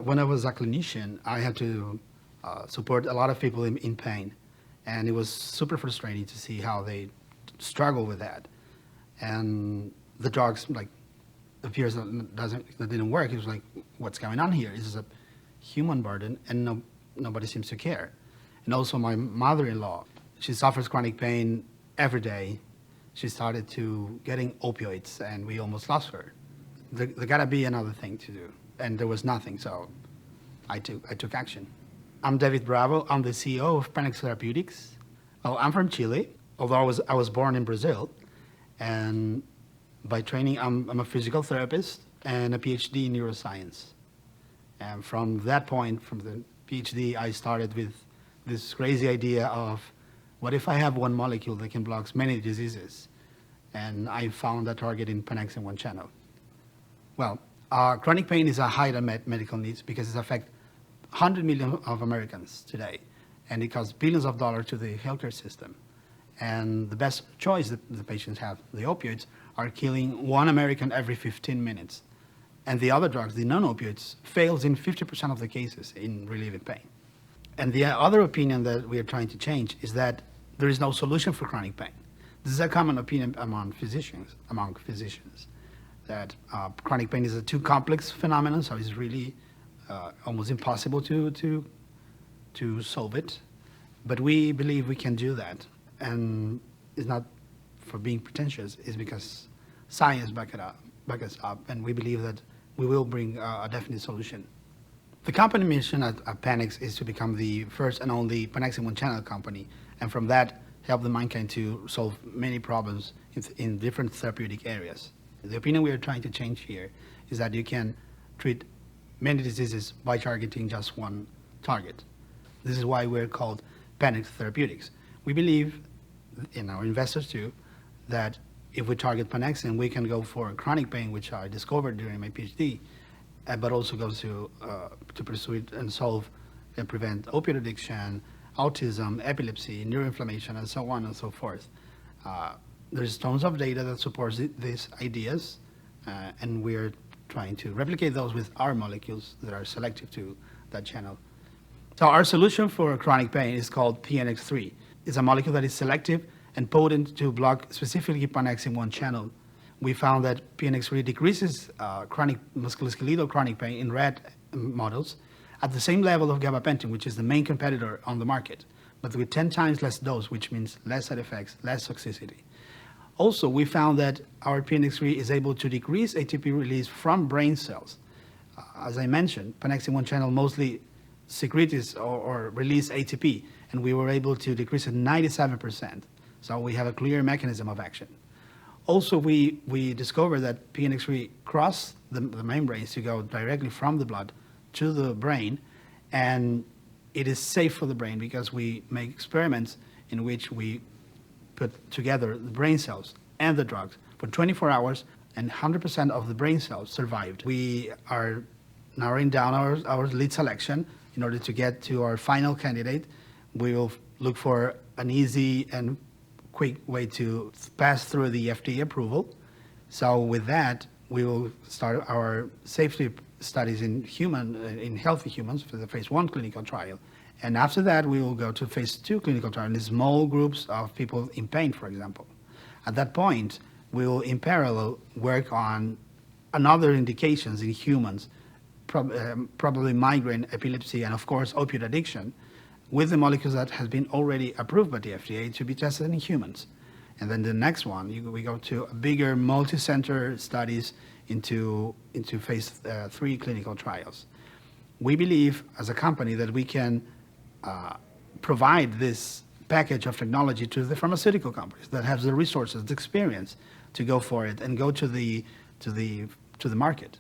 When I was a clinician, I had to support a lot of people in pain, and it was super frustrating to see how they struggle with that. And the drugs appears that didn't work. It was like, what's going on here? This is a human burden, and nobody seems to care. And also my mother-in-law, she suffers chronic pain every day. She started to getting opioids, and we almost lost her. There gotta be another thing to do, and there was nothing, so I took action. I'm David Bravo. I'm the CEO of Pannex Therapeutics. Well, I'm from Chile, although I was born in Brazil, and by training, I'm a physical therapist and a Ph.D. in neuroscience. And from that point, from the Ph.D., I started with this crazy idea of, what if I have one molecule that can block many diseases? And I found that target in Pannexin 1 channel. Well, chronic pain is a high unmet medical needs because it affects 100 million of Americans today, and it costs billions of dollars to the healthcare system. And the best choice that the patients have, the opioids, are killing 1 American every 15 minutes. And the other drugs, the non-opioids, fails in 50% of the cases in relieving pain. And the other opinion that we are trying to change is that there is no solution for chronic pain. This is a common opinion among physicians, that chronic pain is a too complex phenomenon, so it's really almost impossible to solve it. But we believe we can do that. And it's not for being pretentious, it's because science back us up, and we believe that we will bring a definite solution. The company mission at Pannex is to become the first and only Pannexin 1 channel company, and from that, help the mankind to solve many problems in different therapeutic areas. The opinion we are trying to change here is that you can treat many diseases by targeting just one target. This is why we're called Pannex Therapeutics. We believe, in our investors too, that if we target Pannexin, we can go for chronic pain, which I discovered during my PhD, but also go to pursue it and solve and prevent opioid addiction, autism, epilepsy, neuroinflammation, and so on and so forth. There's tons of data that supports these ideas, and we're trying to replicate those with our molecules that are selective to that channel. So our solution for chronic pain is called PNX3. It's a molecule that is selective and potent to block specifically Pannexin 1 channel. We found that PNX3 decreases chronic musculoskeletal chronic pain in rat models at the same level of gabapentin, which is the main competitor on the market, but with 10 times less dose, which means less side effects, less toxicity. Also, we found that our PNX3 is able to decrease ATP release from brain cells. As I mentioned, Pannexin 1 channel mostly secretes or release ATP, and we were able to decrease it 97%. So we have a clear mechanism of action. Also, we discovered that PNX3 cross the membranes to go directly from the blood to the brain, and it is safe for the brain because we make experiments in which we put together the brain cells and the drugs for 24 hours, and 100% of the brain cells survived. We are narrowing down our lead selection in order to get to our final candidate. We will look for an easy and quick way to pass through the FDA approval. So with that, we will start our safety studies in healthy humans for the phase 1 clinical trial. And after that, we will go to phase 2 clinical trial in small groups of people in pain, for example. At that point, we will in parallel work on another indications in humans, probably migraine, epilepsy, and of course, opioid addiction, with the molecules that has been already approved by the FDA to be tested in humans. And then the next one, we go to bigger multi-center studies into phase 3 clinical trials. We believe as a company that we can provide this package of technology to the pharmaceutical companies that have the resources, the experience to go for it and go to the market.